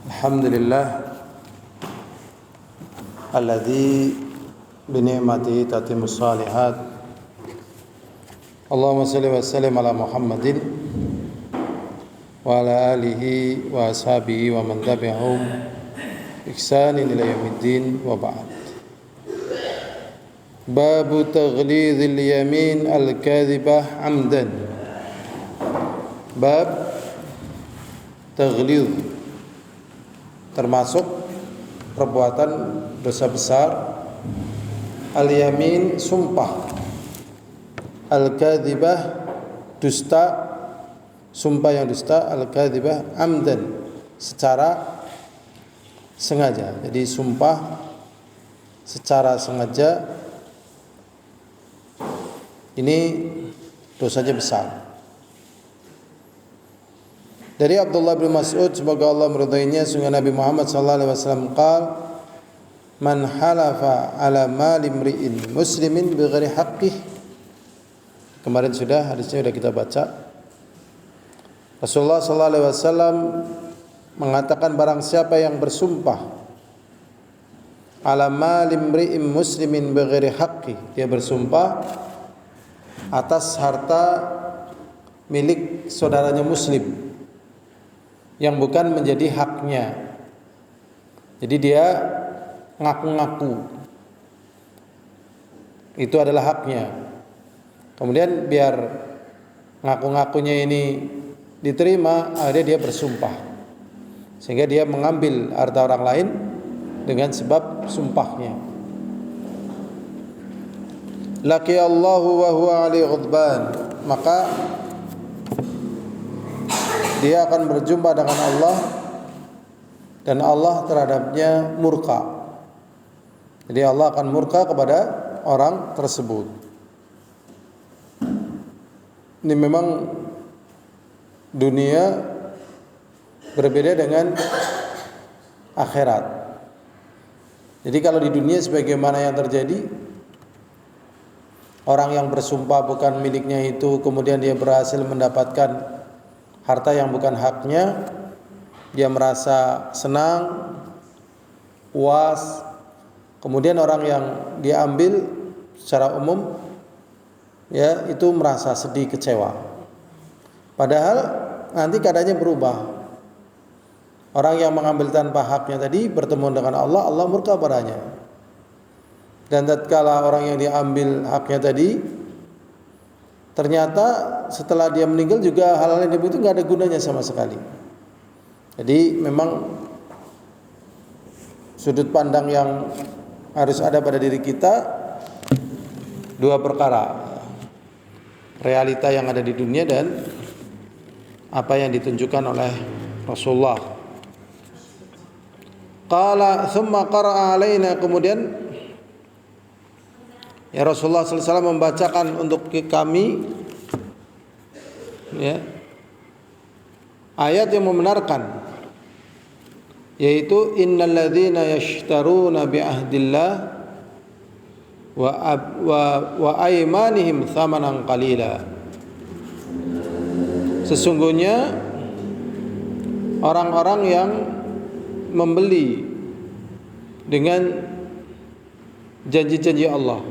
Alhamdulillah alladzi bi ni'matihi tatimmus shalihat. Allahumma shalli wa sallim ala Muhammadin wa ala alihi wa ashabihi wa man tabi'ahum ihsanin ila yaumiddin wa ba'd. Babu taghlidhil yamin al-kadhibah 'amdan. Bab taghlidh, termasuk perbuatan dosa besar, al-yamin, sumpah, al-kadhibah, dusta, sumpah yang dusta, al-kadhibah amdan, secara sengaja. Jadi sumpah secara sengaja ini dosanya besar. Dari Abdullah bin Mas'ud, semoga Allah meridainya, sungguh Nabi Muhammad sallallahu alaihi wasallam qaal, man halafa ala mali imri'in muslimin bighairi haqqih. Kemarin hadisnya sudah kita baca. Rasulullah sallallahu alaihi wasallam mengatakan, barang siapa yang bersumpah ala mali imri'in muslimin bighairi haqqih, dia bersumpah atas harta milik saudaranya muslim yang bukan menjadi haknya. Jadi dia ngaku-ngaku itu adalah haknya. Kemudian biar ngaku-ngakunya ini diterima, akhirnya dia bersumpah, sehingga dia mengambil harta orang lain dengan sebab sumpahnya. Laqiyallahu wa huwa ali ghadban, maka dia akan berjumpa dengan Allah dan Allah terhadapnya murka. Jadi Allah akan murka kepada orang tersebut. Ini memang dunia berbeda dengan akhirat. Jadi kalau di dunia sebagaimana yang terjadi, orang yang bersumpah bukan miliknya itu, kemudian dia berhasil mendapatkan harta yang bukan haknya, dia merasa senang, puas. Kemudian orang yang dia ambil secara umum, ya, itu merasa sedih, kecewa. Padahal nanti keadaannya berubah. Orang yang mengambil tanpa haknya tadi bertemu dengan Allah, Allah murka padanya. Dan tatkala orang yang diambil haknya tadi, ternyata setelah dia meninggal juga hal-hal yang itu nggak ada gunanya sama sekali. Jadi memang sudut pandang yang harus ada pada diri kita, dua perkara: realita yang ada di dunia dan apa yang ditunjukkan oleh Rasulullah. Qala thumma qara'a alaina, kemudian ya Rasulullah sallallahu alaihi wasallam membacakan untuk kami, ya, ayat yang membenarkan, yaitu innal ladzina yashtaruna bi ahdillah wa aymanihim thamanan qalila. Sesungguhnya orang-orang yang membeli dengan janji-janji Allah,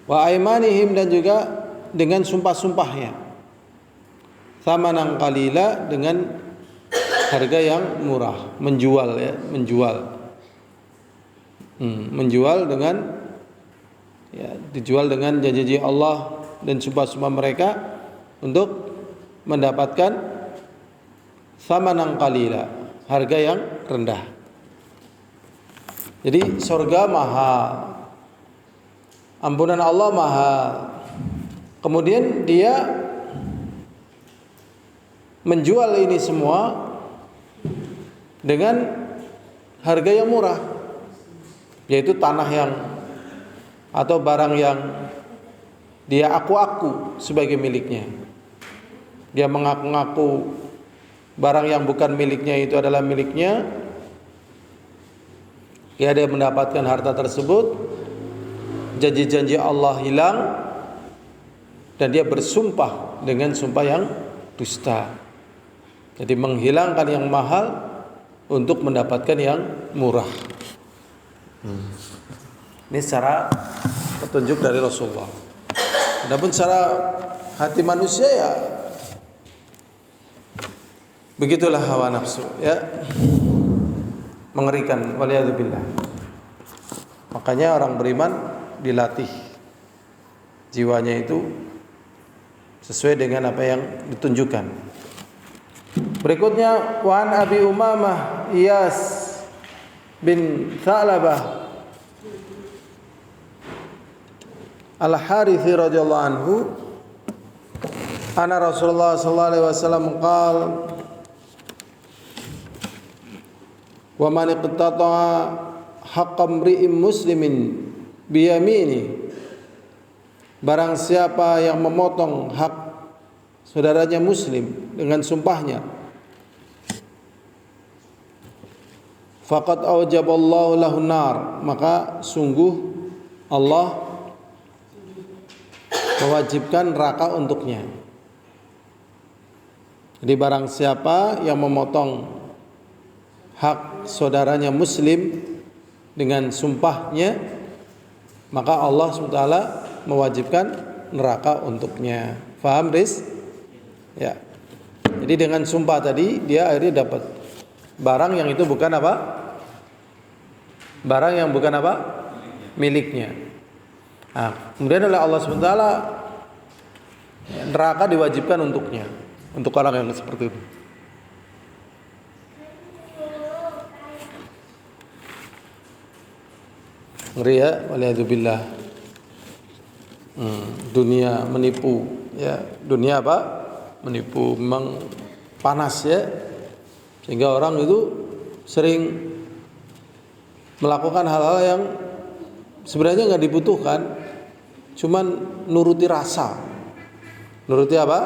wa aymanihim, dan juga dengan sumpah-sumpahnya, thamanan qalila, dengan harga yang murah, menjual, ya, menjual dengan, ya, dijual dengan janji Allah dan sumpah-sumpah mereka untuk mendapatkan thamanan qalila, harga yang rendah. Jadi surga mahal, ampunan Allah mahal. Kemudian dia menjual ini semua dengan harga yang murah, yaitu tanah yang atau barang yang dia aku-aku sebagai miliknya. Dia mengaku-ngaku barang yang bukan miliknya itu adalah miliknya. Ya, dia mendapatkan harta tersebut, janji-janji Allah hilang, dan dia bersumpah dengan sumpah yang dusta. Jadi menghilangkan yang mahal untuk mendapatkan yang murah. Ini secara petunjuk dari Rasulullah. Adapun secara hati manusia ya begitulah hawa nafsu ya. Mengerikan, waliyadzubillah. Makanya orang beriman dilatih jiwanya itu sesuai dengan apa yang ditunjukkan. Berikutnya wan Abi Umamah Iyas bin Tha'labah Al-Harithi radhiyallahu anhu anna Rasulullah sallallahu alaihi wasallam qala wa man iqtata'a haqqa imri'in muslimin biyamini, barang siapa yang memotong hak saudaranya muslim dengan sumpahnya, faqad aujaballahu lahu nar, maka sungguh Allah mewajibkan neraka untuknya. Jadi barang siapa yang memotong hak saudaranya muslim dengan sumpahnya, maka Allah SWT mewajibkan neraka untuknya. Faham, Riz? Ya. Jadi dengan sumpah tadi dia akhirnya dapat barang yang itu bukan apa? Barang yang bukan apa? Miliknya. Nah, kemudian oleh Allah SWT neraka diwajibkan untuknya, untuk orang yang seperti itu. Ngeri ya, waliyadzubillah. Dunia menipu ya, dunia apa? Menipu, memang panas ya, sehingga orang itu sering melakukan hal-hal yang sebenarnya nggak dibutuhkan, cuman nuruti rasa. Nuruti apa?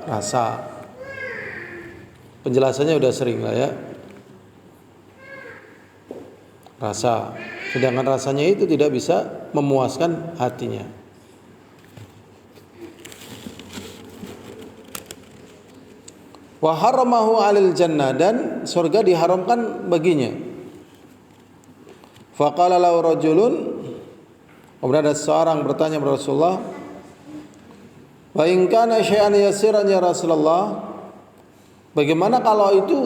Rasa. Penjelasannya udah sering lah ya. Rasa. Sedangkan rasanya itu tidak bisa memuaskan hatinya. Wa haramahu 'alil jannah, dan surga diharamkan baginya. Faqala lahu rajulun, kemudian ada seorang bertanya kepada Rasulullah, wa in kana syai'an yasiran ya Rasulullah, bagaimana kalau itu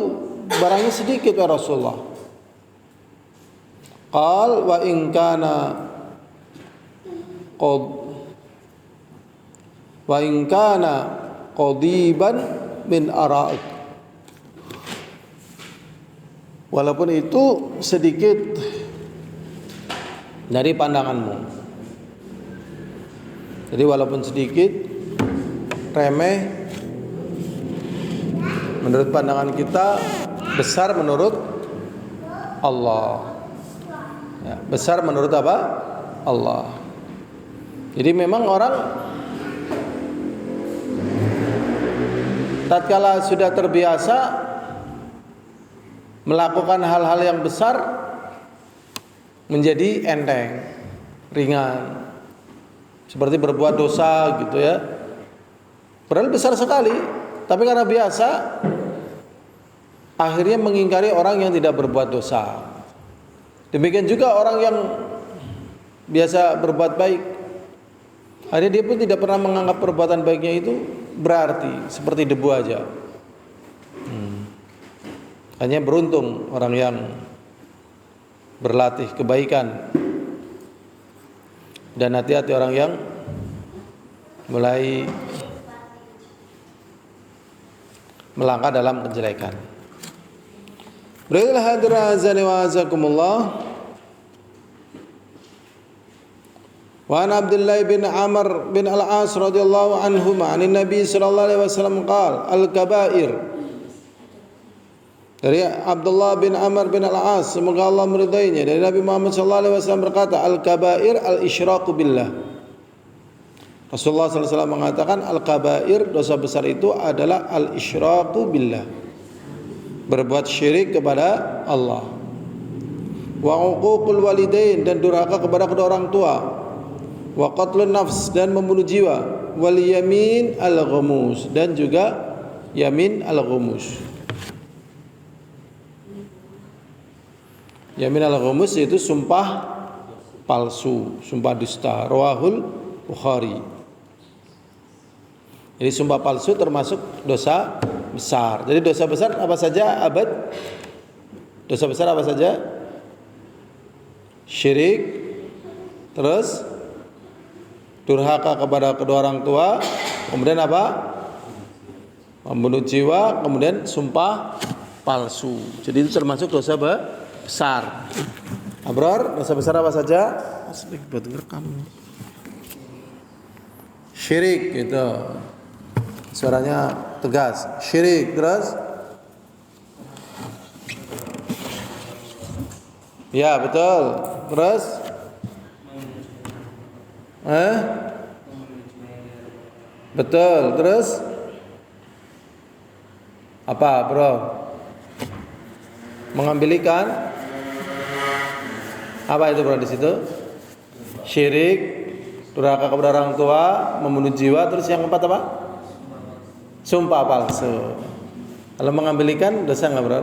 barangnya sedikit ya Rasulullah? Qal wa in kana qadiban min ara'ik, walaupun itu sedikit dari pandanganmu. Jadi walaupun sedikit, remeh menurut pandangan kita, besar menurut Allah. Ya, besar menurut apa? Allah. Jadi memang orang tatkala sudah terbiasa melakukan hal-hal yang besar menjadi enteng, ringan. Seperti berbuat dosa gitu ya. Padahal besar sekali, tapi karena biasa akhirnya mengingkari orang yang tidak berbuat dosa. Demikian juga orang yang biasa berbuat baik, akhirnya dia pun tidak pernah menganggap perbuatan baiknya itu berarti, seperti debu aja. Hanya beruntung orang yang berlatih kebaikan, dan hati-hati orang yang mulai melangkah dalam kejelekan. Berikutlah hadirin azani wa azakumullah. Wa an Abdullah bin Amr bin Al-As radhiyallahu anhuma 'an Nabi sallallahu alaihi wasallam qala al-kaba'ir. Dari Abdullah bin Amr bin Al-As, semoga Allah meridainya, dari Nabi Muhammad sallallahu alaihi wasallam berkata, al-kaba'ir al-isyraku billah. Rasulullah sallallahu alaihi wasallam mengatakan al-kaba'ir, dosa besar itu adalah al-isyraku billah, berbuat syirik kepada Allah. Wa uququl walidain, dan durhaka kepada kedua orang tua. Wa qatlun nafs, dan membunuh jiwa. Wal yamin al-ghamus, dan juga yamin al-ghamus. Yamin al-ghamus yaitu sumpah palsu, sumpah dusta. Rawahul Bukhari. Jadi sumpah palsu termasuk dosa besar. Jadi dosa besar apa saja abad? Dosa besar apa saja? Syirik, terus durhaka kepada kedua orang tua, kemudian apa? Membunuh jiwa, kemudian sumpah palsu. Jadi itu termasuk dosa besar. Abror, dosa besar apa saja? Sedikit buat ngerekam. Syirik gitu. Suaranya tegas. Syirik, terus? Ya, betul. Terus? Betul, terus? Apa, bro? Mengambil ikan? Apa itu, bro, di situ? Syirik, durhaka kepada orang tua, membunuh jiwa, terus yang keempat apa? Sumpah palsu. Kalau mengambil ikan dosa nggak, bro?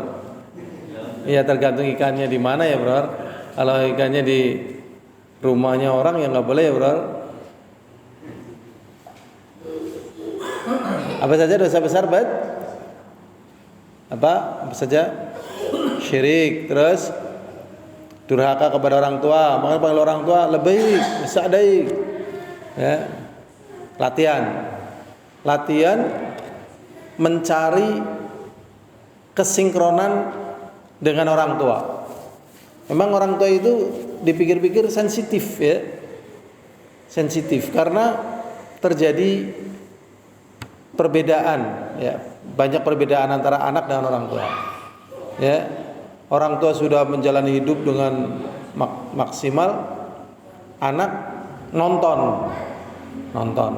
Iya, tergantung ikannya di mana ya, bro. Kalau ikannya di rumahnya orang ya nggak boleh ya, bro. Apa saja dosa besar, bad? Apa saja? Syirik, terus durhaka kepada orang tua. Makanya panggil orang tua lebih sadai. Ya. Latihan mencari kesinkronan dengan orang tua. Memang orang tua itu dipikir-pikir sensitif ya. Sensitif karena terjadi perbedaan ya. Banyak perbedaan antara anak dengan orang tua. Ya. Orang tua sudah menjalani hidup dengan maksimal, anak nonton.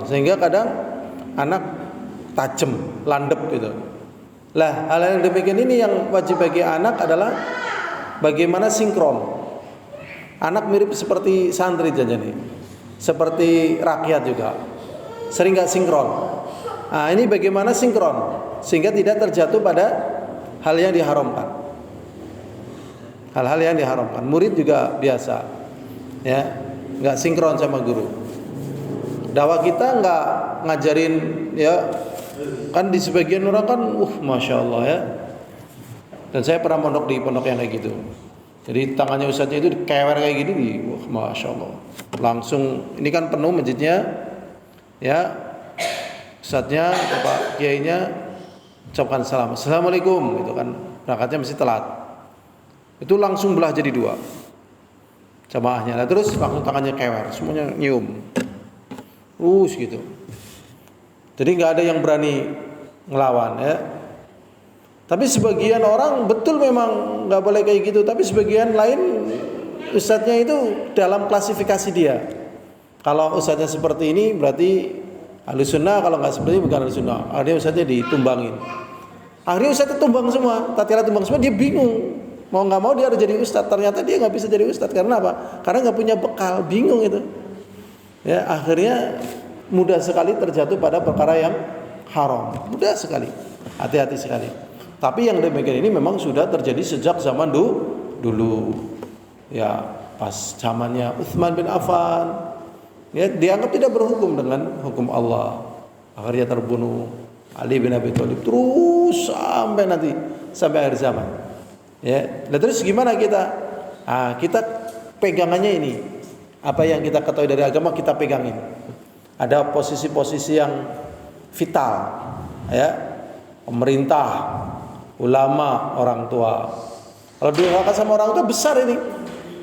Sehingga kadang anak tajam, landep gitu. Lah, hal yang demikian ini yang wajib bagi anak adalah bagaimana sinkron. Anak mirip seperti santri aja nih. Seperti rakyat juga. Sering gak sinkron. Nah, ini bagaimana sinkron sehingga tidak terjatuh pada hal yang diharamkan. Hal-hal yang diharamkan. Murid juga biasa. Ya, enggak sinkron sama guru. Dakwah kita enggak ngajarin ya, kan di sebagian orang kan Masya Allah ya. Dan saya pernah mondok di pondok yang kayak gitu. Jadi tangannya ustadznya itu dikewer kayak gini, Masya Allah. Langsung, ini kan penuh masjidnya. Ya, ustadznya, Bapak Kiainya ucapkan salam, Assalamualaikum gitu kan. Berangkatnya mesti telat. Itu langsung belah jadi dua jamaahnya. Nah, terus langsung tangannya kewer, semuanya nyium. Gitu. Jadi nggak ada yang berani ngelawan ya. Tapi sebagian orang betul memang nggak boleh kayak gitu. Tapi sebagian lain ustadznya itu dalam klasifikasi dia. Kalau ustadznya seperti ini berarti Ahlus Sunnah, kalau nggak seperti ini bukan Ahlus Sunnah. Akhirnya ustadznya ditumbangin. Akhirnya ustadznya tumbang semua, tatkala tumbang semua dia bingung. Mau nggak mau dia harus jadi ustadz. Ternyata dia nggak bisa jadi ustadz karena apa? Karena nggak punya bekal, bingung itu. Ya, akhirnya mudah sekali terjatuh pada perkara yang haram. Mudah sekali. Hati-hati sekali. Tapi yang demikian ini memang sudah terjadi sejak zaman dulu. Ya, pas zamannya Utsman bin Affan. Ya, dianggap tidak berhukum dengan hukum Allah. Akhirnya terbunuh Ali bin Abi Thalib terus sampai akhir zaman. Ya, dan terus gimana kita? Kita pegangannya ini. Apa yang kita ketahui dari agama kita pegangin. Ada posisi-posisi yang vital, ya, pemerintah, ulama, orang tua. Kalau durhaka sama orang tua besar ini,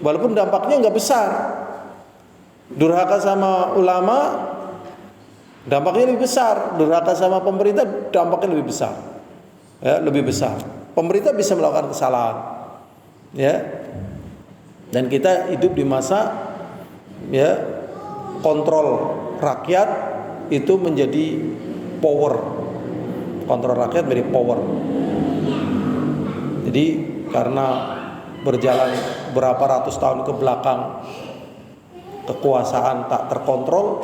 walaupun dampaknya nggak besar. Durhaka sama ulama, dampaknya lebih besar. Durhaka sama pemerintah, dampaknya lebih besar. Ya, lebih besar. Pemerintah bisa melakukan kesalahan, ya. Dan kita hidup di masa, ya, kontrol rakyat itu menjadi power. Kontrol rakyat menjadi power. Jadi karena berjalan berapa ratus tahun ke belakang kekuasaan tak terkontrol,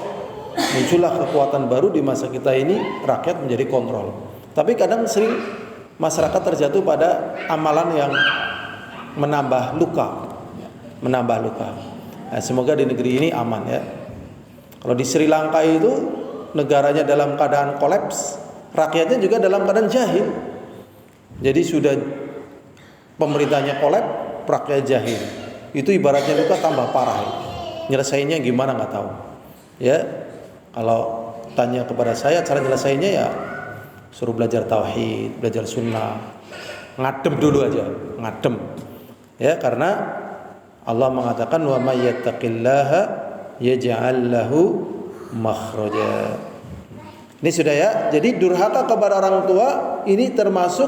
muncullah kekuatan baru di masa kita ini, rakyat menjadi kontrol. Tapi kadang sering masyarakat terjatuh pada amalan yang menambah luka, menambah luka. Nah, semoga di negeri ini aman ya. Kalau di Sri Lanka itu negaranya dalam keadaan kolaps, rakyatnya juga dalam keadaan jahil. Jadi sudah pemerintahnya kolaps, rakyat jahil. Itu ibaratnya luka tambah parah. Nyelesainya gimana nggak tahu. Ya, kalau tanya kepada saya cara nyelesainya ya suruh belajar tauhid, belajar sunnah, ngadem dulu aja, ngadem. Ya, karena Allah mengatakan wa may yattaqillaha yaj'al lahu makhraja. Ini sudah ya. Jadi durhaka kepada orang tua ini termasuk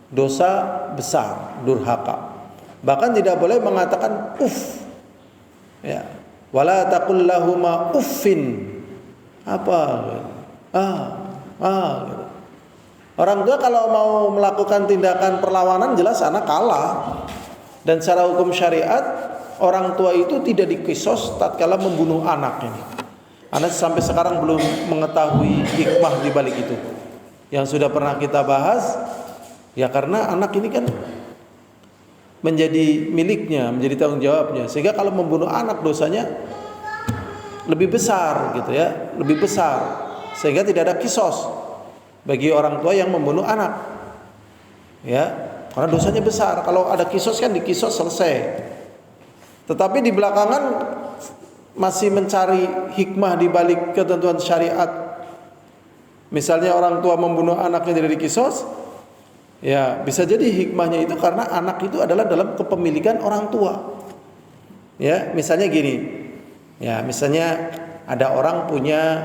dosa besar, durhaka. Bahkan tidak boleh mengatakan uff. Ya. Wala taqul lahuma uffin. Apa? Gitu. Orang tua kalau mau melakukan tindakan perlawanan jelas anak kalah. Dan secara hukum syariat orang tua itu tidak dikisos tatkala membunuh anak ini. Anak sampai sekarang belum mengetahui hikmah di balik itu. Yang sudah pernah kita bahas ya karena anak ini kan menjadi miliknya, menjadi tanggung jawabnya. Sehingga kalau membunuh anak dosanya lebih besar gitu ya, lebih besar. Sehingga tidak ada kisos bagi orang tua yang membunuh anak. Ya. Karena dosanya besar. Kalau ada kisos kan dikisos selesai. Tetapi di belakangan masih mencari hikmah di balik ketentuan syariat. Misalnya orang tua membunuh anaknya tidak dikisos, ya bisa jadi hikmahnya itu karena anak itu adalah dalam kepemilikan orang tua. Ya, misalnya gini. Ya, misalnya ada orang punya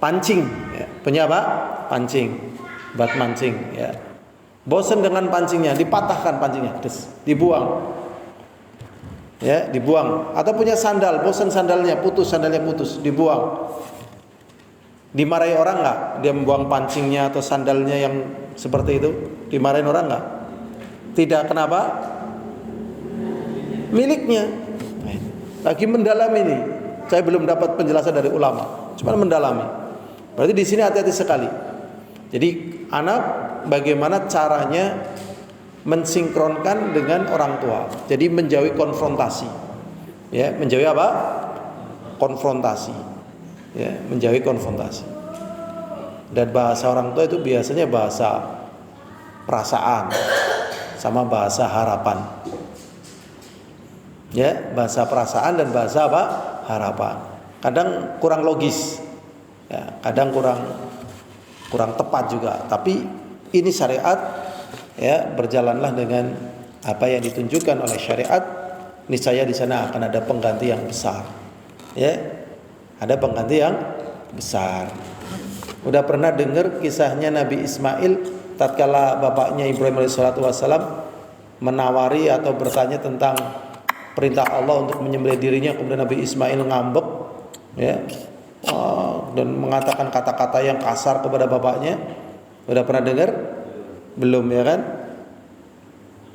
pancing, ya. Punya apa? Pancing. Bat mancing, ya. Bosan dengan pancingnya, dipatahkan pancingnya, terus dibuang. Ya, dibuang. Atau punya sandal, bosan sandalnya putus, dibuang. Dimarahi orang enggak? Dia membuang pancingnya atau sandalnya yang seperti itu, dimarahin orang enggak? Tidak, kenapa? Miliknya. Lagi mendalami ini. Saya belum dapat penjelasan dari ulama, cuma mendalami. Berarti di sini hati-hati sekali. Jadi anak bagaimana caranya mensinkronkan dengan orang tua. Jadi menjauhi konfrontasi. Ya, menjauhi apa? Konfrontasi. Ya, menjauhi konfrontasi. Dan bahasa orang tua itu biasanya bahasa perasaan sama bahasa harapan. Ya, bahasa perasaan dan bahasa apa? Harapan. Kadang kurang logis. Ya, kadang kurang tepat juga, tapi ini syariat ya, berjalanlah dengan apa yang ditunjukkan oleh syariat, niscaya di sana akan ada pengganti yang besar. Ya. Ada pengganti yang besar. Udah pernah dengar kisahnya Nabi Ismail tatkala bapaknya Ibrahim alaihissalatu wassalam menawari atau bertanya tentang perintah Allah untuk menyembelih dirinya, kemudian Nabi Ismail ngambek ya. Dan mengatakan kata-kata yang kasar kepada bapaknya. Udah pernah dengar? Belum ya kan?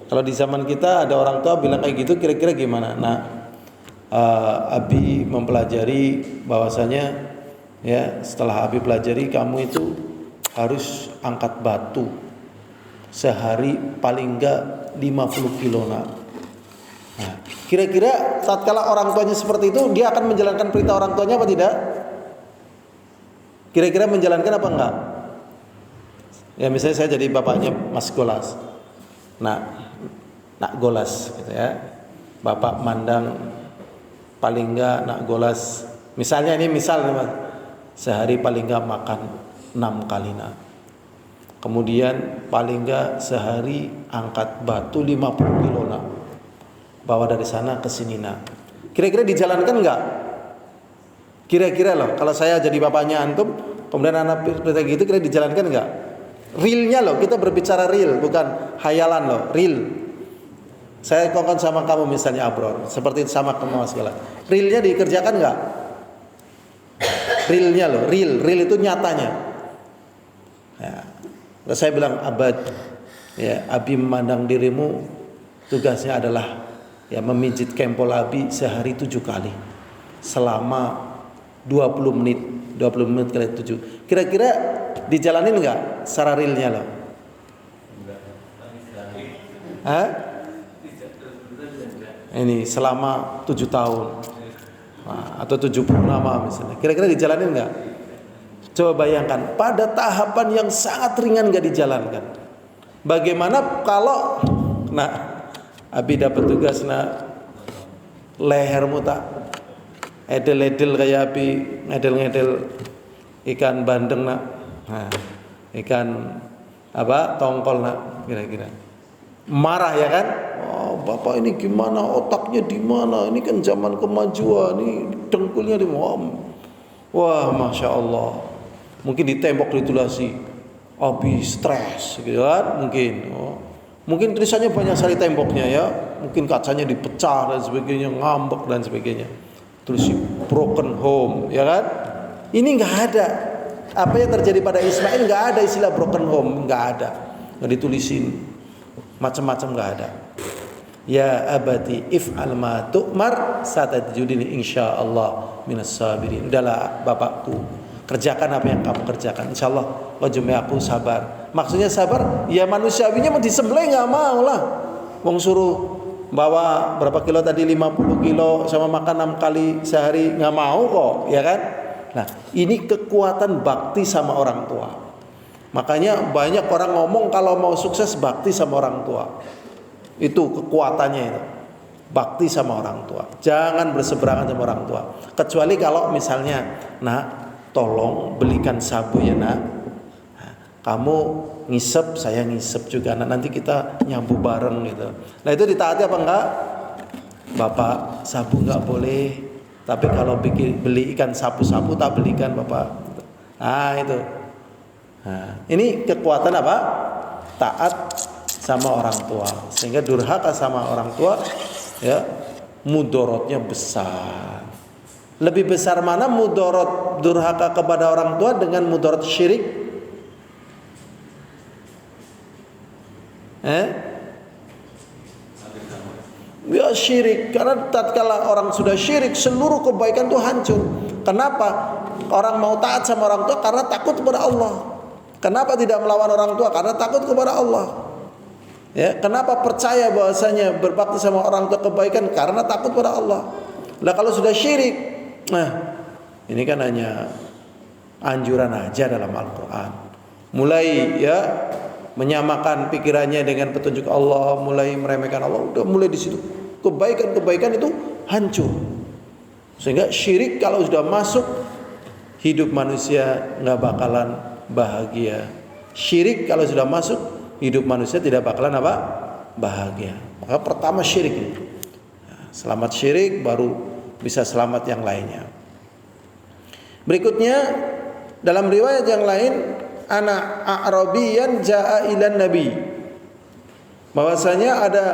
Kalau di zaman kita ada orang tua bilang kayak gitu, kira-kira gimana? Nah, Abi mempelajari bahwasanya ya, setelah Abi pelajari kamu itu harus angkat batu sehari paling enggak 50 kilo. Nah, kira-kira tatkala orang tuanya seperti itu, dia akan menjalankan perintah orang tuanya apa tidak? Kira-kira menjalankan apa enggak? Ya misalnya saya jadi bapaknya Mas Golas. Nah, Nak Golas gitu ya. Bapak mandang paling enggak Nak Golas, misalnya ini misal Mas, sehari paling enggak makan 6 kali nak. Kemudian paling enggak sehari angkat batu 50 kilo nak. Bawa dari sana ke sini nak. Kira-kira dijalankan enggak? Kira-kira loh, kalau saya jadi bapaknya antum, kemudian anak seperti gitu, kira dijalankan enggak? Realnya loh, kita berbicara real, bukan hayalan loh, real. Saya kongkon sama kamu misalnya Abror, seperti sama kamu segala. Realnya dikerjakan enggak? Realnya loh, real itu nyatanya. Ya. Kalau saya bilang abad, ya Abi memandang dirimu tugasnya adalah ya memijit kempol Abi sehari 7 kali selama 20 menit kali 7. Kira-kira dijalanin enggak secara realnya loh? Hah? ini selama 7 tahun atau 70 nama misalnya, kira-kira dijalanin nggak? Coba bayangkan pada tahapan yang sangat ringan nggak dijalankan. Bagaimana kalau abi dapat tugas lehermu tak edel-edel kayak api ngedel-ngedel ikan bandeng ikan tongkol kira-kira marah ya kan? Oh, bapak ini gimana, otaknya di mana? Ini kan zaman kemajuan, ini dengkulnya di mana? Wah, masya Allah. Mungkin ditembok ditulasi, habis stres, gitu kan? Mungkin tulisannya banyak sekali temboknya ya. Mungkin kacanya dipecah dan sebagainya, ngambek dan sebagainya. Terus broken home, ya kan? Ini nggak ada. Apa yang terjadi pada Ismail nggak ada istilah broken home, nggak ada. Nggak ditulisin. Macam-macam enggak ada. Ya abati if'al ma tu'mar satajudini insyaallah minas sabirin. Udahlah bapakku, kerjakan apa yang kamu kerjakan, insyaallah wajumi aku sabar. Maksudnya sabar ya manusiawinya mau disembelih enggak mau lah. Wong suruh bawa berapa kilo tadi, 50 kilo sama makan 6 kali sehari, enggak mau kok, ya kan? Nah, ini kekuatan bakti sama orang tua. Makanya banyak orang ngomong kalau mau sukses bakti sama orang tua. Itu kekuatannya itu. Bakti sama orang tua. Jangan berseberangan sama orang tua. Kecuali kalau misalnya, tolong belikan sabu ya kamu ngisep, saya ngisep juga. Nanti kita nyabu bareng gitu. Nah itu ditaati apa enggak? Bapak, sabu enggak boleh. Tapi kalau beli ikan sapu-sapu tak belikan bapak. Itu. Ini kekuatan apa? Taat sama orang tua. Sehingga durhaka sama orang tua ya mudorotnya besar. Lebih besar mana mudorot durhaka kepada orang tua dengan mudorot syirik? Ya syirik. Karena tatkala orang sudah syirik, seluruh kebaikan itu hancur. Kenapa? Orang mau taat sama orang tua karena takut kepada Allah. Kenapa tidak melawan orang tua? Karena takut kepada Allah. Ya, kenapa percaya bahwasanya berbakti sama orang tua kebaikan? Karena takut kepada Allah. Lah kalau sudah syirik, ini kan hanya anjuran aja dalam Al-Qur'an. Mulai ya menyamakan pikirannya dengan petunjuk Allah, mulai meremehkan Allah, udah mulai di situ. Kebaikan-kebaikan itu hancur. Sehingga syirik kalau sudah masuk, hidup manusia nggak bakalan bahagia. Syirik kalau sudah masuk, hidup manusia tidak bakalan bahagia. Maka pertama syirik ini. Selamat syirik baru bisa selamat yang lainnya. Berikutnya dalam riwayat yang lain, ana a'rabiyan ja'a ilan nabi. Bahwasanya ada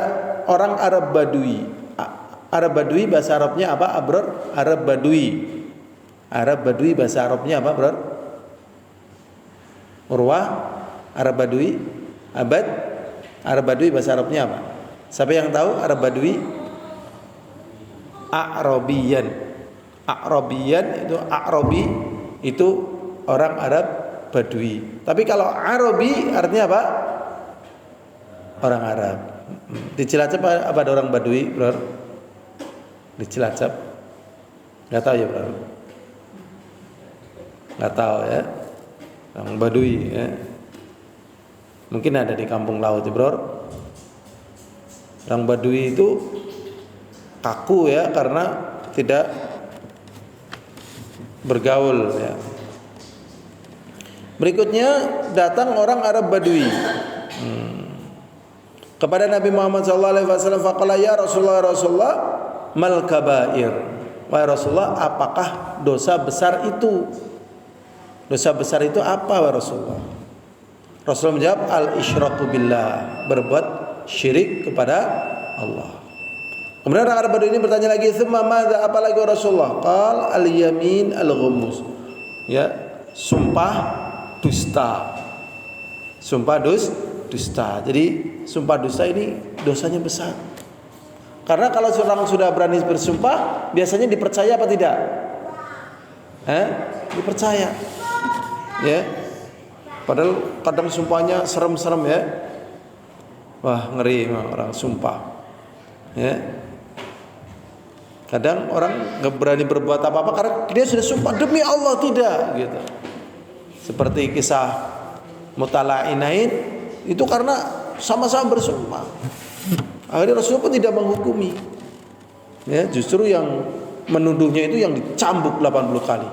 orang Arab Badui. Arab Badui bahasa Arabnya apa? Arab Badui. Arab Badui bahasa Arabnya apa, Bro? Urwah, Arab Badui, Abad, Arab Badui bahasa Arabnya apa? Siapa yang tahu Arab Badui? A'rabiyan. A'rabiyan itu A'rabi itu orang Arab Badui. Tapi kalau Arabi artinya apa? Orang Arab. Di Cilacap apa ada orang Badui, Bro? Di Cilacap? Enggak tahu ya, Bro? Enggak tahu ya. Orang Badui ya. Mungkin ada di kampung laut ya, Bro. Orang Badui itu kaku ya karena tidak bergaul ya. Berikutnya datang orang Arab Badui kepada Nabi Muhammad SAW. Faqala ya Rasulullah mal kabair. Wahai Rasulullah, apakah dosa besar itu? Dosa besar itu apa wahai Rasulullah? Rasulullah menjawab al-isyraku billah, berbuat syirik kepada Allah. Kemudian orang Arab Badui ini bertanya lagi, "Tsumma madza?" Apalagi Rasulullah? Qal al-yamin al-ghumus. Ya, sumpah dusta. Sumpah dusta. Jadi sumpah dusta ini dosanya besar. Karena kalau seorang sudah berani bersumpah, biasanya dipercaya apa tidak? Dipercaya. Ya. Padahal kadang sumpahnya serem-serem ya. Wah, ngeri orang sumpah. Ya. Kadang orang nggak berani berbuat apa-apa karena dia sudah sumpah demi Allah tidak gitu. Seperti kisah mutala'inain itu karena sama-sama bersumpah. Akhirnya Rasulullah pun tidak menghukumi. Ya, justru yang menuduhnya itu yang dicambuk 80 kali.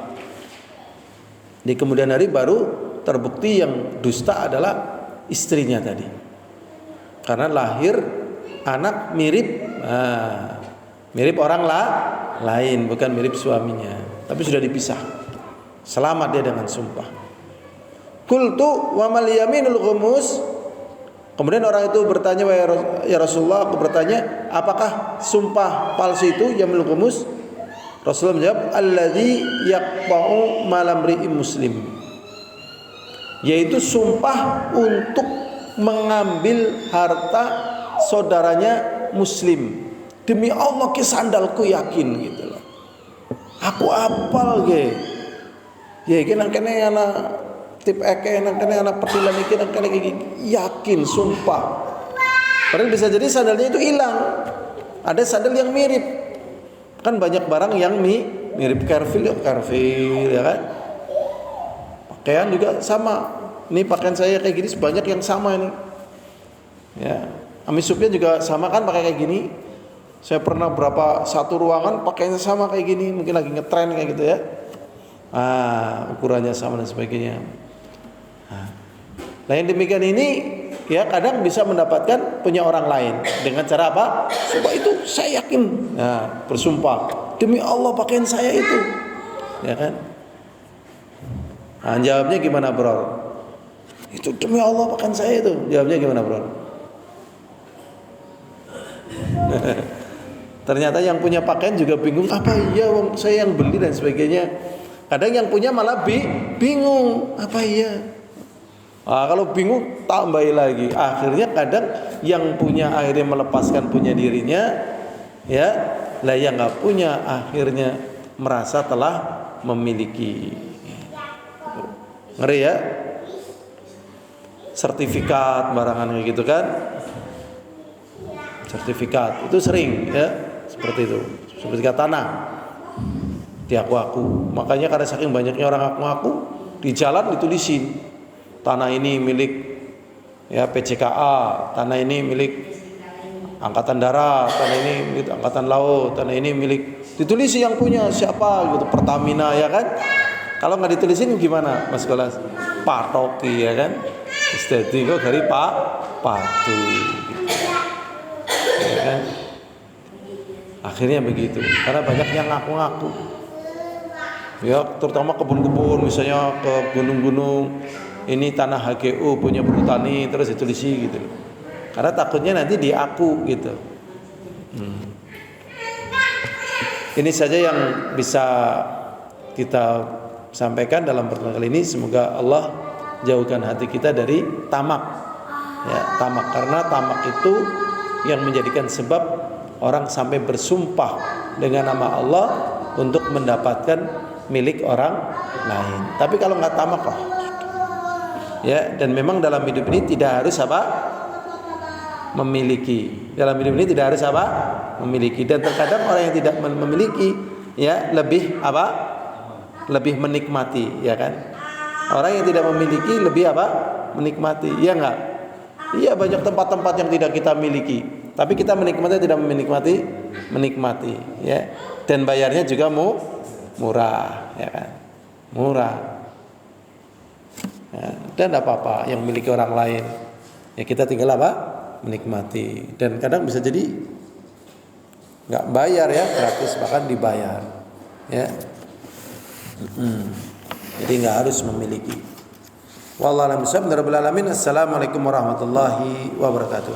Di kemudian hari baru terbukti yang dusta adalah istrinya tadi. Karena lahir anak mirip orang lain, bukan mirip suaminya. Tapi sudah dipisah. Selamat dia dengan sumpah. Qultu wa mal yaminul ghumus. Kemudian orang itu bertanya, ya Rasulullah, aku bertanya, apakah sumpah palsu itu yaminul ghumus? Rasulullah menjawab, alladzi yaqta'u malam ri'im muslim, yaitu sumpah untuk mengambil harta saudaranya muslim. Demi Allah ke sandalku yakin gitu loh. Aku apal ge. Ya iki nang kene ana tip eke, nang kene ana petilan iki, nang kene iki, yakin sumpah. Padahal bisa jadi sandalnya itu hilang. Ada sandal yang mirip. Kan banyak barang yang mirip Carville ya kan? Pakaian juga sama. Ini pakaian saya kayak gini sebanyak yang sama ini. Ya, amisupnya juga sama kan pakai kayak gini. Saya pernah satu ruangan pakainya sama kayak gini, mungkin lagi ngetren kayak gitu ya. Ukurannya sama dan sebagainya. Nah, yang demikian ini ya kadang bisa mendapatkan punya orang lain dengan cara apa? Sumpah itu saya yakin. Nah, bersumpah demi Allah pakaian saya itu. Ya kan? Nah, jawabnya gimana, Bro? Itu demi Allah pakaian saya itu. Jawabnya gimana, Bro? Ternyata yang punya pakaian juga bingung, apa iya wong saya yang beli dan sebagainya. Kadang yang punya malah bingung, apa iya. Kalau bingung tambahi lagi. Akhirnya kadang yang punya akhirnya melepaskan punya dirinya, ya, lah yang nggak punya akhirnya merasa telah memiliki. Ngeri ya? Sertifikat barangan kayak gitu kan? Sertifikat itu sering ya, seperti itu. Sertifikat tanah diaku-aku. Makanya karena saking banyaknya orang ngaku-ngaku, di jalan ditulisin tanah ini milik ya PCKA, tanah ini milik Angkatan Darat, tanah ini milik Angkatan Laut, tanah ini milik, ditulisin yang punya siapa gitu, Pertamina ya kan. Kalau nggak ditulisin gimana Mas Golas? Patoki ya kan, istedi kok dari patu gitu. Ya kan? Akhirnya begitu, karena banyak yang ngaku-ngaku ya, terutama kebun-kebun, misalnya ke gunung-gunung, ini tanah HGU punya perhutani, terus ditulisi gitu, karena takutnya nanti diaku gitu. Ini saja yang bisa kita sampaikan dalam pertemuan kali ini. Semoga Allah jauhkan hati kita dari tamak ya, tamak, karena tamak itu yang menjadikan sebab orang sampai bersumpah dengan nama Allah untuk mendapatkan milik orang lain. Tapi kalau nggak tamak kok ya, dan memang dalam hidup ini tidak harus apa? Memiliki. Dalam hidup ini tidak harus apa? Memiliki. Dan terkadang orang yang tidak memiliki ya lebih apa? Lebih menikmati, ya kan? Orang yang tidak memiliki lebih apa? Menikmati. Iya enggak? Iya, banyak tempat-tempat yang tidak kita miliki, tapi kita menikmati tidak menikmati, ya. Dan bayarnya juga murah, ya kan? Murah. Ya, dan apa-apa yang miliki orang lain, ya kita tinggal apa? Menikmati. Dan kadang bisa jadi nggak bayar ya, gratis, bahkan dibayar, ya. Jadi nggak harus memiliki. Wallahu a'lam bishawab. Assalamualaikum warahmatullahi wabarakatuh.